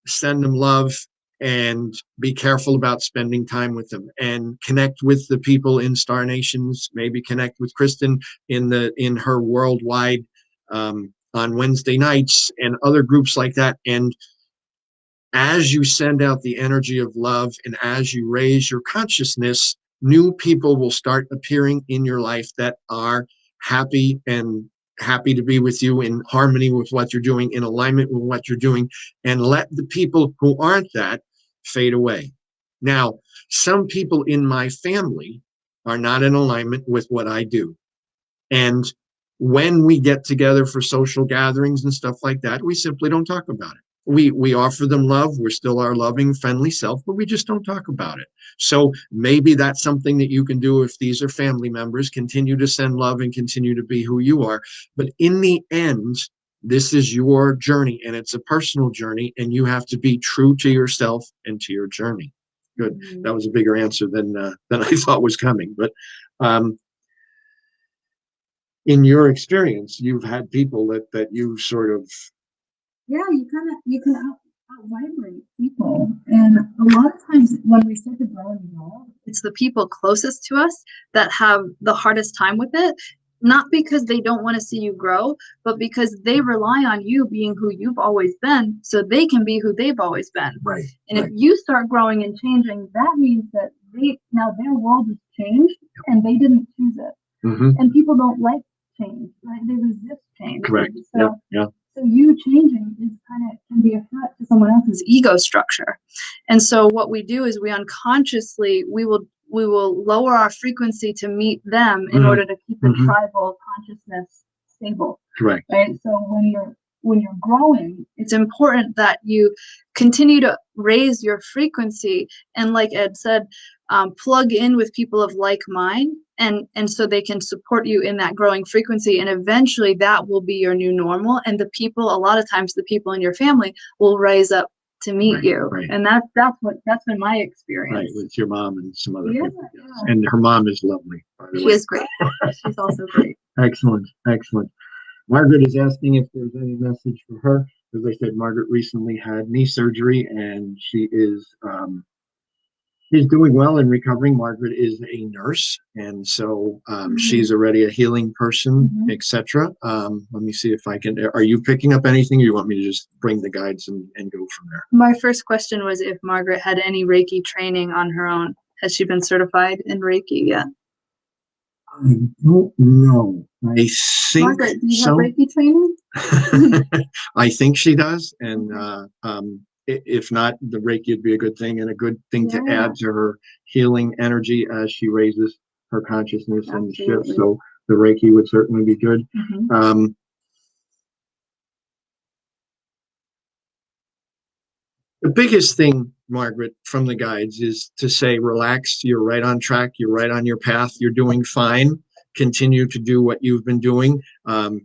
send them love and be careful about spending time with them, and connect with the people in Star Nations, maybe connect with Kristin in her worldwide on Wednesday nights and other groups like that. And as you send out the energy of love and as you raise your consciousness, new people will start appearing in your life that are happy to be with you, in harmony with what you're doing, in alignment with what you're doing, and let the people who aren't that fade away. Now, some people in my family are not in alignment with what I do. And when we get together for social gatherings and stuff like that, we simply don't talk about it. We offer them love. We're still our loving, friendly self, but we just don't talk about it. So maybe that's something that you can do if these are family members. Continue to send love and continue to be who you are. But in the end, this is your journey, and it's a personal journey, and you have to be true to yourself and to your journey. Good. Mm-hmm. That was a bigger answer than I thought was coming. But in your experience, you've had people that you sort of... Yeah, you can out vibrate people. And a lot of times when we start to grow and evolve, it's the people closest to us that have the hardest time with it. Not because they don't want to see you grow, but because they rely on you being who you've always been so they can be who they've always been. Right. And if you start growing and changing, that means that now their world has changed and they didn't choose it. Mm-hmm. And people don't like change, right? They resist change. Correct. So, yeah. So you changing is can be a threat to someone else's ego structure. And so what we do is we unconsciously, we will lower our frequency to meet them in order to keep the tribal consciousness stable. Correct. Right. So when you're growing, it's important that you continue to raise your frequency, and like Ed said, plug in with people of like mind, and so they can support you in that growing frequency, and eventually that will be your new normal. And a lot of times the people in your family will rise up to meet you. Right. And that's been my experience. Right, with your mom and some other people. Yes. Yeah. And her mom is lovely, by the way. She is great. She's also great. Excellent. Margaret is asking if there's any message for her. As I said, Margaret recently had knee surgery, and she is doing well and recovering. Margaret is a nurse, and so she's already a healing person, etc. Let me see if I can. Are you picking up anything, or you want me to just bring the guides and go from there? My first question was if Margaret had any Reiki training on her own. Has she been certified in Reiki yet? I don't know. I think Margaret, do you so. have Reiki training? I think she does, and if not, the Reiki would be a good thing, and a good thing to add to her healing energy as she raises her consciousness and shifts. So the Reiki would certainly be good. The biggest thing, Margaret, from the guides is to say, relax, you're right on track, you're right on your path, you're doing fine. Continue to do what you've been doing.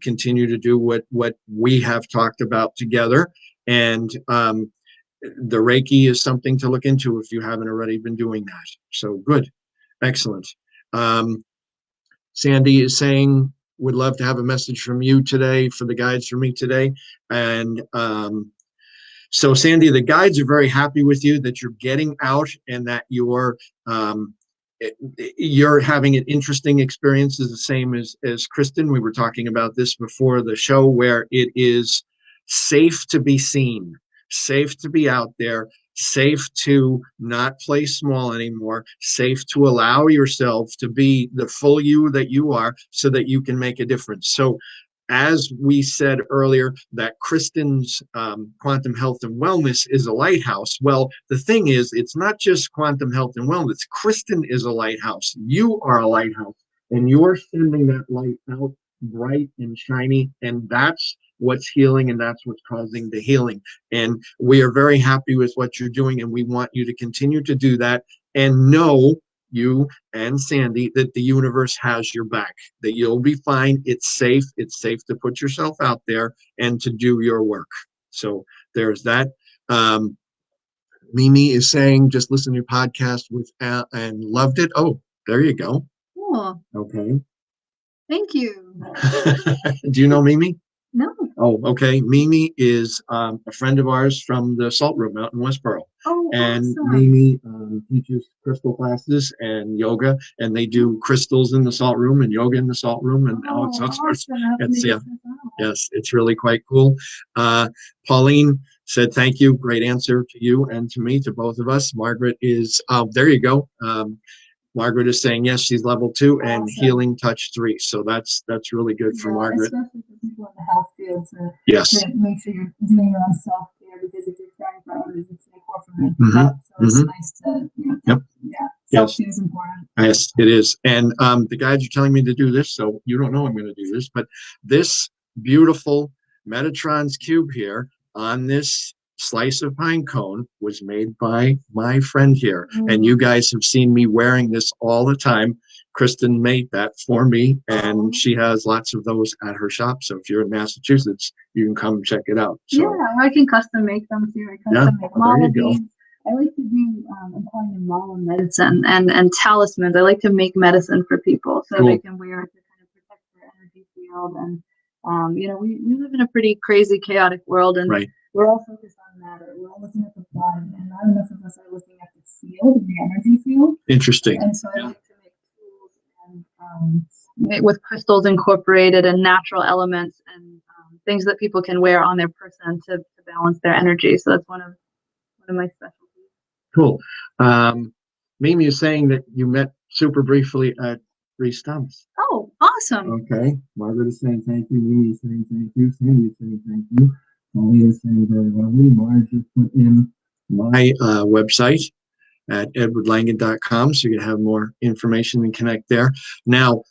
Continue to do what we have talked about together. And the Reiki is something to look into if you haven't already been doing that. So good. Excellent. Sandy is saying, would love to have a message from you today for the guides for me today. And so Sandy, the guides are very happy with you that you're getting out and that you're having an interesting experiences, the same as Kristin. We were talking about this before the show, where it is safe to be seen, safe to be out there, safe to not play small anymore, safe to allow yourself to be the full you that you are so that you can make a difference. So as we said earlier, that Kristin's quantum health and wellness is a lighthouse. Well, the thing is, it's not just quantum health and wellness. Kristin is a lighthouse. You are a lighthouse, and you're sending that light out bright and shiny, and that's what's healing, and that's what's causing the healing. And we are very happy with what you're doing, and we want you to continue to do that, and know, you and Sandy, that the universe has your back, that you'll be fine. It's safe. It's safe to put yourself out there and to do your work. So there's that. Mimi is saying, just listen to your podcast with and loved it. Oh, there you go. Cool. Okay. Thank you. Do you know Mimi? No. Oh, okay. Mimi is a friend of ours from the Salt Room out in Westboro. Oh, And awesome. Mimi teaches crystal classes and yoga, and they do crystals in the Salt Room and yoga in the Salt Room. And yes, it's really quite cool. Pauline said, thank you. Great answer to you and to me, to both of us. Margaret is, there you go. Margaret is saying, yes, she's level 2 and Awesome. healing touch 3. So that's really good for Margaret. Especially for people in the health field to make sure you're doing your own self-care, because if you're caring for others, it's important for mental health. So it's nice to, self-care is important. Yes, it is. And the guides are telling me to do this, so you don't know I'm going to do this, but this beautiful Metatron's cube here on this slice of pine cone was made by my friend here. And you guys have seen me wearing this all the time. Kristin made that for me, and she has lots of those at her shop. So if you're in Massachusetts, you can come check it out. So, yeah, I can custom make them too. I custom make mala beads. I like to do, I'm calling them mala medicine and talismans. I like to make medicine for people so they can wear it to kind of protect their energy field. And we live in a pretty crazy, chaotic world, and we're all focused on matter. We're all looking at the body, and not enough of us are looking at the field, the energy field. Interesting. And so I like to make tools and with crystals incorporated and natural elements and things that people can wear on their person to balance their energy. So that's one of my specialties. Cool. Mimi is saying that you met super briefly at Three Stumps. Oh, awesome. Okay. Margaret is saying thank you. Mimi is saying thank you. Sandy is saying thank you. Pauline is saying very lovely. Marge just put in my website at edwardlangan.com, so you can have more information and connect there. Now,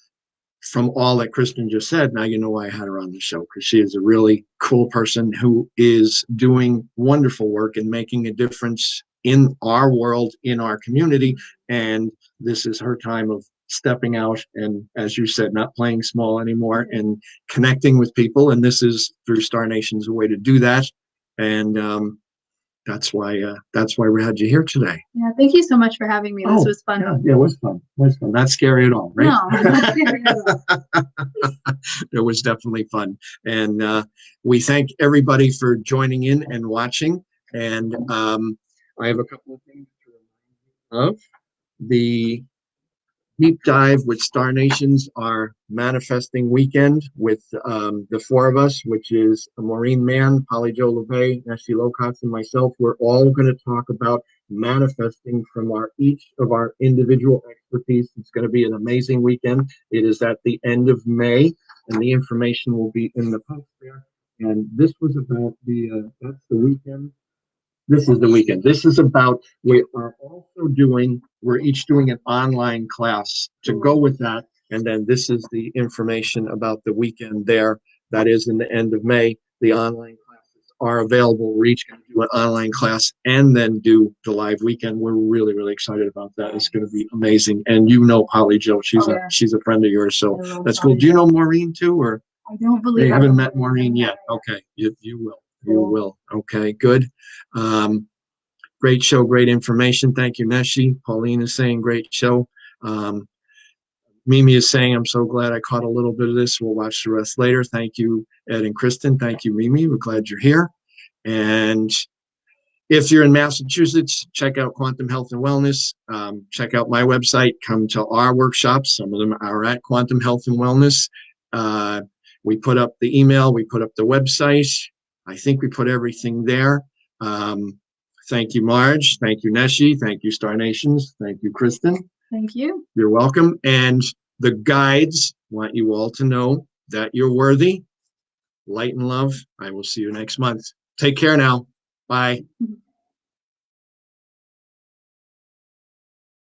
from all that Kristin just said, now you know why I had her on the show, because she is a really cool person who is doing wonderful work and making a difference in our world, in our community. And this is her time of stepping out and, as you said, not playing small anymore and connecting with people. And this is through Star Nation's a way to do that. And that's why we had you here today. Yeah, thank you so much for having me. This was fun. Yeah, it was fun. It was fun. Not scary at all, right? No, not scary at all. It was definitely fun. And we thank everybody for joining in and watching. And I have a couple of things to remind you of. The deep dive with Star Nations, our manifesting weekend with the 4 of us, which is Maureen Mann, Polly Jo LeVay, Nessie Locotts, and myself. We're all going to talk about manifesting from each of our individual expertise. It's going to be an amazing weekend. It is at the end of May, and the information will be in the post there. And this was about that's the weekend. This is the weekend. This is about, we're each doing an online class to go with that. And then this is the information about the weekend there. That is in the end of May. The online classes are available. We're each going to do an online class and then do the live weekend. We're really, really excited about that. It's going to be amazing. And you know Holly Joe, she's a friend of yours, so that's cool. Do you know Maureen too, or I don't believe you I haven't met Maureen yet? Okay, you will. You will. Okay, good. Great show, great information. Thank you, Neshi. Pauline is saying great show. Mimi is saying, I'm so glad I caught a little bit of this. We'll watch the rest later. Thank you, Ed and Kristin. Thank you, Mimi. We're glad you're here. And if you're in Massachusetts, check out Quantum Health and Wellness. Check out my website. Come to our workshops. Some of them are at Quantum Health and Wellness. We put up the email. We put up the website. I think we put everything there. Thank you, Marge. Thank you, Neshi. Thank you, Star Nations. Thank you, Kristin. Thank you. You're welcome. And the guides want you all to know that you're worthy. Light and love. I will see you next month. Take care now. Bye.